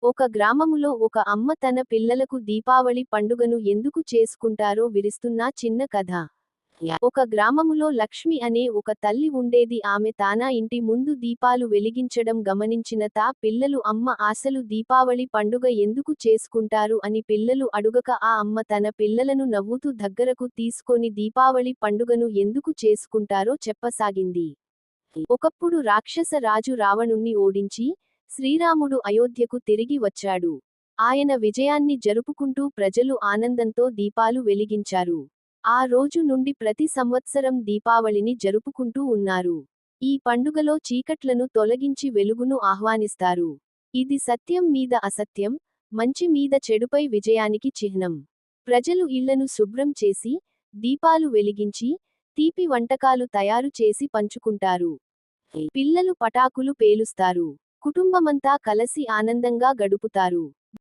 ఒక గ్రామములో ఒక అమ్మ తన పిల్లలకు దీపావళి పండుగను ఎందుకు చేసుకుంటారో వివరిస్తున్న చిన్న కథ. ఒక గ్రామములో లక్ష్మి అనే ఒక తల్లి ఉండేది. ఆమె తన ఇంటి ముందు దీపాలు వెలిగించడం గమనించిన పిల్లలు అమ్మ అసలు దీపావళి పండుగ ఎందుకు చేసుకుంటారు అని పిల్లలు అడుగక ఆ అమ్మ తన పిల్లలను నవ్వుతూ దగ్గరకు తీసుకొని దీపావళి పండుగను ఎందుకు చేసుకుంటారో చెప్పసాగింది. ఒకప్పుడు రాక్షస రాజు రావణుణ్ణి ఓడించి శ్రీరాముడు అయోధ్యకు తిరిగి వచ్చాడు. ఆయన విజయాన్ని జరుపుకుంటూ ప్రజలు ఆనందంతో దీపాలు వెలిగించారు. ఆ రోజు నుండి ప్రతి సంవత్సరం దీపావళిని జరుపుకుంటూ ఉన్నారు. ఈ పండుగలో చీకట్లను తొలగించి వెలుగును ఆహ్వానిస్తారు. ఇది సత్యం మీద అసత్యం, మంచి మీద చెడుపై విజయానికి చిహ్నం. ప్రజలు ఇళ్లను శుభ్రం చేసి, దీపాలు వెలిగించి, తీపి వంటకాలు తయారు చేసి పంచుకుంటారు. పిల్లలు పటాకులు పేలుస్తారు. కుటుంబమంతా కలసి ఆనందంగా గడుపుతారు.